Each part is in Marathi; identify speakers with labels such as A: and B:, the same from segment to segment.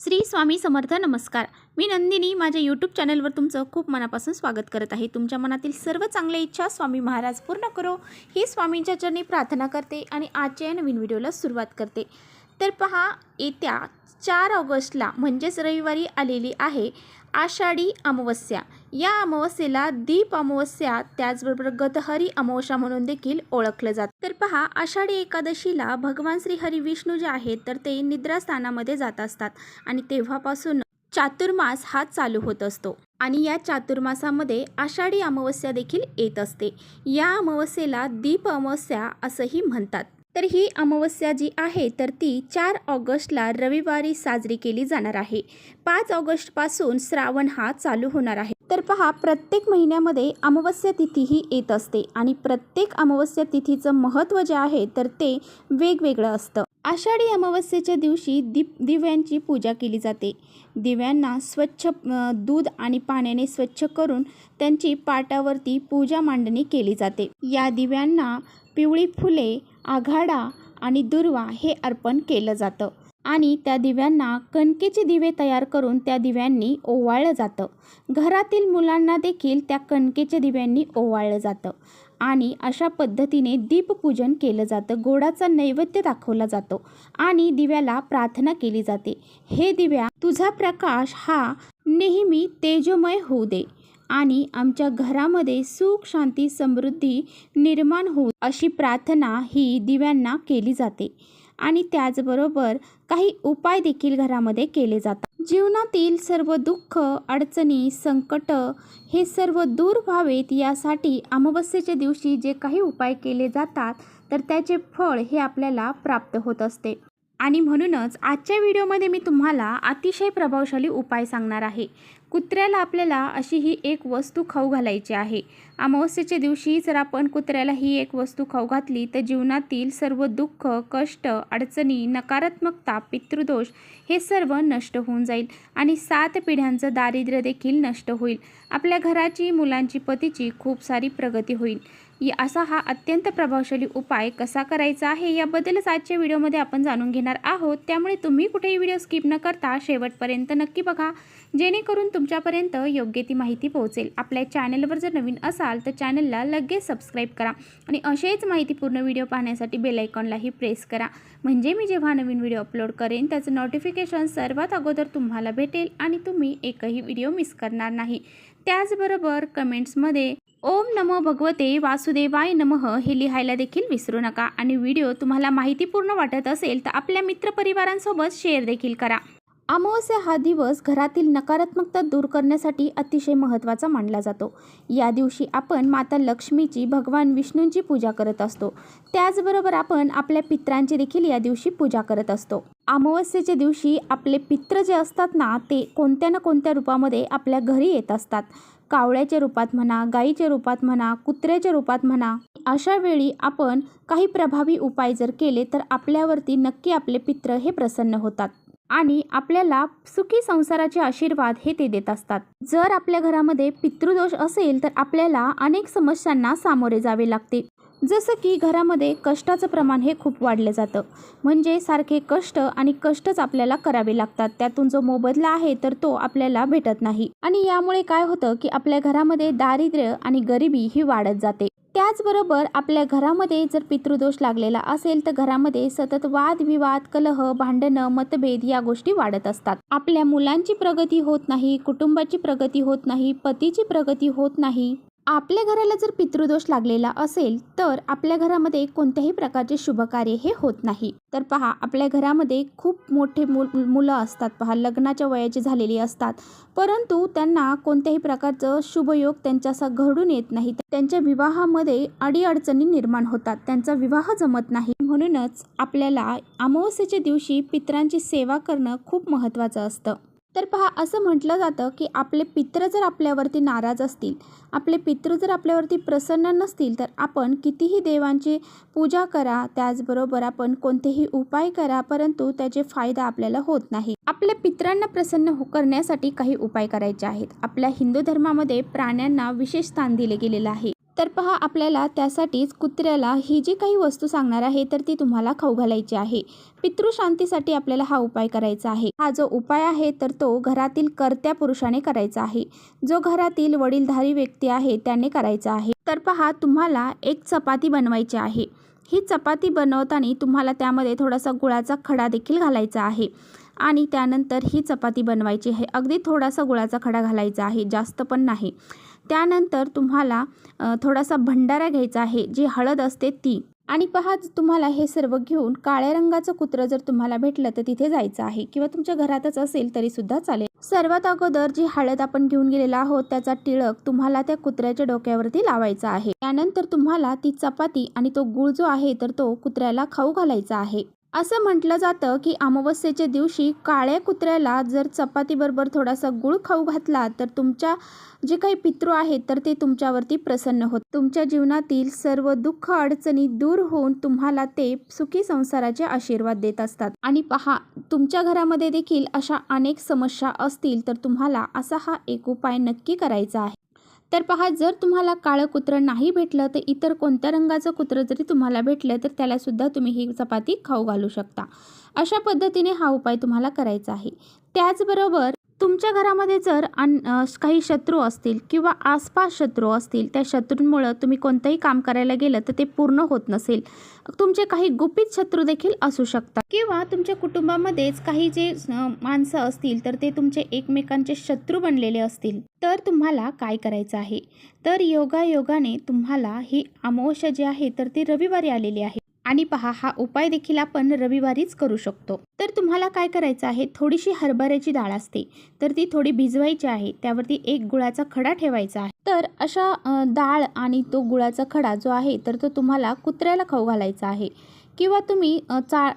A: श्री स्वामी समर्थ. नमस्कार. मी नंदिनी माझ्या यूट्यूब चॅनलवर तुमचं खूप मनापासून स्वागत करत आहे. तुमच्या मनातील सर्व चांगल्या इच्छा स्वामी महाराज पूर्ण करो ही स्वामींच्या चरणी प्रार्थना करते आणि आजच्या नवीन व्हिडिओला सुरुवात करते. तर पहा, येत्या 4 ऑगस्टला म्हणजेच रविवारी आलेली आहे आषाढी अमावस्या. या अमावस्येला दीप अमावस्या त्याचबरोबर गतहरी अमावस्या म्हणून देखील ओळखलं जातं. तर पहा, आषाढी एकादशीला भगवान श्री हरी विष्णू जे आहेत तर ते निद्रास्थानामध्ये जात असतात आणि तेव्हापासून चातुर्मास हा चालू होत असतो आणि या चातुर्मासामध्ये आषाढी अमावस्या देखील येत असते. या अमावस्येला दीप अमावस्या असंही म्हणतात. तर ही अमावस्या जी आहे तर ती 4 ऑगस्टला रविवारी साजरी केली जाणार आहे. 5 ऑगस्टपासून श्रावण हा चालू होणार आहे. तर पहा, प्रत्येक महिन्यामध्ये अमावस्या तिथी ही येत असते आणि प्रत्येक अमावस्या तिथीचं महत्त्व जे आहे तर ते वेगवेगळं असतं. आषाढी अमावस्येच्या दिवशी दिव्यांची पूजा केली जाते. दिव्यांना स्वच्छ दूध आणि पाण्याने स्वच्छ करून त्यांची पाटावरती पूजा मांडणी केली जाते. या दिव्यांना पिवळी फुले, आघाडा आणि दुर्वा हे अर्पण केलं जातं आणि त्या दिव्यांना कणकेचे दिवे तयार करून त्या दिव्यांनी ओवाळलं जातं. घरातील मुलांना देखील त्या कणकेच्या दिव्यांनी ओवाळलं जातं आणि अशा पद्धतीने दीपपूजन केलं जातं. गोडाचा नैवेद्य दाखवला जातो आणि दिव्याला प्रार्थना केली जाते. हे दिव्या, तुझा प्रकाश हा नेहमी तेजोमय होऊ दे आणि आमच्या घरामध्ये सुख, शांती, समृद्धी निर्माण होऊ अशी प्रार्थना ही दिव्यांना केली जाते. आणि त्याचबरोबर काही उपाय देखील घरामध्ये केले जातात. जीवनातील सर्व दुःख, अडचणी, संकट हे सर्व दूर व्हावेत यासाठी अमावस्येच्या दिवशी जे काही उपाय केले जातात तर त्याचे फळ हे आपल्याला प्राप्त होत असते. आणि म्हणूनच आजच्या व्हिडिओमध्ये मी तुम्हाला अतिशय प्रभावशाली उपाय सांगणार आहे. कुत्र्याला आपल्याला अशी ही एक वस्तू खाऊ घालायची आहे. अमावस्येच्या दिवशी जर आपण कुत्र्याला ही एक वस्तू खाऊ घातली तर जीवनातील सर्व दुःख, कष्ट, अडचणी, नकारात्मकता, पितृदोष हे सर्व नष्ट होऊन जाईल आणि 7 पिढ्यांचं दारिद्र्य देखील नष्ट होईल. आपल्या घराची, मुलांची, पतीची खूप सारी प्रगती होईल. असा हा अत्यंत प्रभावशाली उपाय कसा करायचा आहे याबद्दलच आजच्या व्हिडिओमध्ये आपण जाणून घेणार आहोत. त्यामुळे तुम्ही कुठेही व्हिडिओ स्किप न करता शेवटपर्यंत नक्की बघा, जेणेकरून तुमच्यापर्यंत योग्य ती माहिती पोहोचेल. आपल्या चॅनलवर जर नवीन असाल तर चॅनलला लगेच सबस्क्राईब करा आणि असेच माहितीपूर्ण व्हिडिओ पाहण्यासाठी बेल आयकॉनलाही प्रेस करा. म्हणजे मी जेव्हा नवीन व्हिडिओ अपलोड करेन त्याचं नोटिफिकेशन सर्वात अगोदर तुम्हाला भेटेल आणि तुम्ही एकही व्हिडिओ मिस करणार नाही. त्याचबरोबर कमेंट्समध्ये ओम नमो भगवते वासुदेवाय नमः हे लिहायला देखील विसरू नका. आणि व्हिडिओ तुम्हाला माहितीपूर्ण वाटत असेल तर आपल्या मित्रपरिवारांसोबत शेअर देखील करा. अमावस्या हा दिवस घरातील नकारात्मकता दूर करण्यासाठी अतिशय महत्त्वाचा मानला जातो. या दिवशी आपण माता लक्ष्मीची, भगवान विष्णूंची पूजा करत असतो. त्याचबरोबर आपण आपल्या पित्रांची देखील या दिवशी पूजा करत असतो. अमावस्येच्या दिवशी आपले पित्र जे असतात ना ते कोणत्या ना कोणत्या रूपामध्ये आपल्या घरी येत असतात. कावळ्याच्या रूपात म्हणा, गाईच्या रूपात म्हणा, कुत्र्याच्या रूपात म्हणा. अशा वेळी आपण काही प्रभावी उपाय जर केले तर आपल्यावरती नक्की आपले पित्र हे प्रसन्न होतात आणि आपल्याला सुखी संसाराचे आशीर्वाद हे ते देत असतात. जर आपल्या घरामध्ये पितृदोष असेल तर आपल्याला अनेक समस्यांना सामोरे जावे लागते. जसं की घरामध्ये कष्टाचं प्रमाण हे खूप वाढलं जातं. म्हणजे सारखे कष्ट आणि कष्टच आपल्याला करावे लागतात. त्यातून जो मोबदला आहे तर तो आपल्याला भेटत नाही आणि यामुळे काय होतं की आपल्या घरामध्ये दारिद्र्य आणि गरिबी ही वाढत जाते. त्याचबरोबर आपल्या घरामध्ये जर पितृदोष लागलेला असेल तर घरामध्ये सतत वादविवाद, कलह, भांडणं, मतभेद या गोष्टी वाढत असतात. आपल्या मुलांची प्रगती होत नाही, कुटुंबाची प्रगती होत नाही, पतीची प्रगती होत नाही. आपल्या घराला जर पितृदोष लागलेला असेल तर आपल्या घरामध्ये कोणत्याही प्रकारचे शुभकार्य हे होत नाही. तर पहा, आपल्या घरामध्ये खूप मोठे मुलं असतात. पहा, लग्नाच्या वयाची झालेली असतात परंतु त्यांना कोणत्याही प्रकारचं शुभयोग त्यांच्यासा घडून येत नाही. त्यांच्या विवाहामध्ये अडीअडचणी निर्माण होतात, त्यांचा विवाह जमत नाही. म्हणूनच आपल्याला अमावस्येच्या दिवशी पितरांची सेवा करणं खूप महत्त्वाचं असतं. तर पहा, असं म्हटलं जातं की आपले पित्र जर आपल्यावरती नाराज असतील, आपले पितृ जर आपल्यावरती प्रसन्न नसतील तर आपण कितीही देवांची पूजा करा, त्याचबरोबर आपण कोणतेही उपाय करा परंतु त्याचे फायदा आपल्याला होत नाही. आपल्या पितरांना प्रसन्न करण्यासाठी काही उपाय करायचे आहेत. आपल्या हिंदू धर्मामध्ये प्राण्यांना विशेष स्थान दिले गेलेलं आहे. तर पहा, आपल्याला त्यासाठीच कुत्र्याला ही जी काही वस्तू सांगणार आहे तर ती तुम्हाला खाऊ घालायची आहे. पितृशांतीसाठी आपल्याला हा उपाय करायचा आहे. हा जो उपाय आहे तर तो घरातील कर्त्या पुरुषाने करायचा आहे. जो घरातील वडीलधारी व्यक्ती आहे त्याने करायचा आहे. तर पहा, तुम्हाला एक चपाती बनवायची आहे. ही चपाती बनवताना तुम्हाला त्यामध्ये थोडासा गुळाचा खडा देखील घालायचा आहे आणि त्यानंतर ही चपाती बनवायची आहे. अगदी थोडासा गुळाचा खडा घालायचा आहे, जास्त पण नाही. त्यानंतर तुम्हाला थोडासा भंडारा घ्यायचा आहे, जी हळद असते ती. आणि पहा, तुम्हाला हे सर्व घेऊन काळ्या रंगाचं कुत्रं जर तुम्हाला भेटलं तर तिथे जायचं आहे, किंवा तुमच्या घरातच असेल तरी सुद्धा चालेल. सर्वात अगोदर जी हळद आपण घेऊन गेलेला आहोत त्याचा टिळक तुम्हाला त्या कुत्र्याच्या डोक्यावरती लावायचा आहे. त्यानंतर तुम्हाला ती चपाती आणि तो गूळ जो आहे तर तो कुत्र्याला खाऊ घालायचा आहे. असं म्हटलं जातं की अमावस्येच्या दिवशी काळ्या कुत्र्याला जर चपातीबरोबर थोडासा गूळ खाऊ घातला तर तुमच्या जे काही पितृ आहेत तर ते तुमच्यावरती प्रसन्न होत. तुमच्या जीवनातील सर्व दुःख अडचणी दूर होऊन तुम्हाला ते सुखी संसाराचे आशीर्वाद देत असतात. आणि पहा, तुमच्या घरामध्ये देखील अशा अनेक समस्या असतील तर तुम्हाला असा हा एक उपाय नक्की करायचा आहे. तर पहा, जर तुम्हाला काळं कुत्रं नाही भेटलं तर इतर कोणत्या रंगाचं कुत्रं जरी तुम्हाला भेटलं तर त्यालासुद्धा तुम्ही ही चपाती खाऊ घालू शकता. अशा पद्धतीने हा उपाय तुम्हाला करायचा आहे. त्याचबरोबर तुमच्या घरामध्ये जर काही शत्रू असतील किंवा आसपास शत्रू असतील, त्या शत्रूंमुळं तुम्ही कोणतंही काम करायला गेलं तर ते पूर्ण होत नसेल, तुमचे काही गुपित शत्रू देखील असू शकतात, किंवा तुमच्या कुटुंबामध्येच काही जे माणसं असतील तर ते तुमचे एकमेकांचे शत्रू बनलेले असतील, तर तुम्हाला काय करायचं आहे, तर योगायोगाने तुम्हाला ही अमावस्या जी आहे तर ती रविवारी आलेली आहे. आणि पहा, हा उपाय देखील आपण रविवारीच करू शकतो. तर तुम्हाला काय करायचं आहे, थोडीशी हरभऱ्याची डाळ असते तर ती थोडी भिजवायची आहे. त्यावरती एक गुळाचा खडा ठेवायचा आहे. तर अशा डाळ आणि तो गुळाचा खडा जो आहे तर तो तुम्हाला कुत्र्याला खाऊ घालायचा आहे. किंवा तुम्ही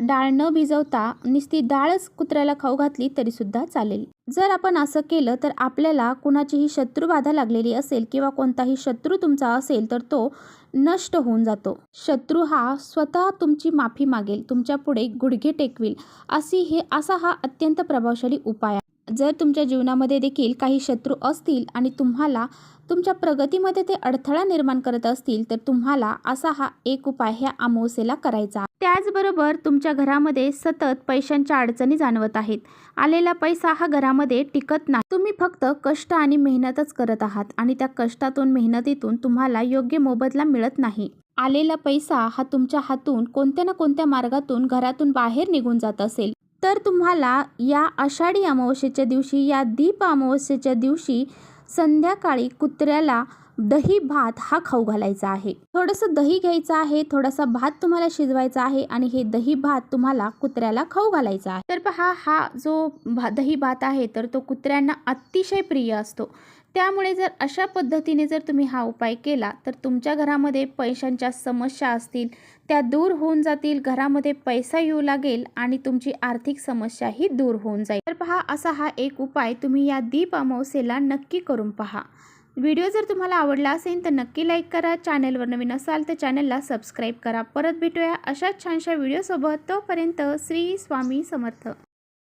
A: डाळ न भिजवता नुसती डाळच कुत्र्याला खाऊ घातली तरी सुद्धा चालेल. जर आपण असं केलं तर आपल्याला कुणाचीही शत्रुबाधा लागलेली असेल किंवा कोणताही शत्रू तुमचा असेल तर तो नष्ट होऊन जातो. शत्रू हा स्वतः तुमची माफी मागेल, तुमच्या पुढे गुडघे टेकविल, असा हा अत्यंत प्रभावशाली उपाय आहे. जर तुमच्या जीवनामध्ये देखील काही शत्रू असतील आणि तुम्हाला तुमच्या प्रगतीमध्ये ते अडथळा निर्माण करत असतील तर तुम्हाला असा हा एक उपाय ह्या अमावस्येला करायचा. त्याचबरोबर तुमच्या घरामध्ये सतत पैशांच्या अडचणी जाणवत आहेत, आलेला पैसा हा घरामध्ये टिकत नाही, तुम्ही फक्त कष्ट आणि मेहनतच करत आहात आणि त्या कष्टातून मेहनतीतून तुम्हाला योग्य मोबदला मिळत नाही. आलेला पैसा हा तुमच्या हातून कोणत्या ना कोणत्या मार्गातून घरातून बाहेर निघून जात असेल तर तुम्हाला या आषाढी अमावस्येच्या दिवशी, या दीप अमावस्येच्या दिवशी संध्याकाळी कुत्र्याला दही भात हा खाऊ घालायचा आहे. थोडंसं दही घ्यायचं आहे, थोडासा भात तुम्हाला शिजवायचा आहे आणि हे दही भात तुम्हाला कुत्र्याला खाऊ घालायचा आहे. तर पहा, हा जो दही भात आहे तर तो कुत्र्यांना अतिशय प्रिय असतो. त्यामुळे जर अशा पद्धतीने जर तुम्ही हा उपाय केला तर तुमच्या घरामध्ये पैशांच्या समस्या असतील त्या दूर होऊन जातील, घरामध्ये पैसा येऊ लागेल आणि तुमची आर्थिक समस्याही दूर होऊन जाईल. तर पहा, असा हा एक उपाय तुम्ही या दीप अमावस्येला नक्की करून पहा. व्हिडिओ जर तुम्हाला आवडला असेल तर नक्की लाईक करा. चॅनलवर नवीन असाल तर चॅनलला सबस्क्राईब करा. परत भेटूया अशाच छानशा व्हिडिओसोबत. तोपर्यंत श्री स्वामी समर्थ.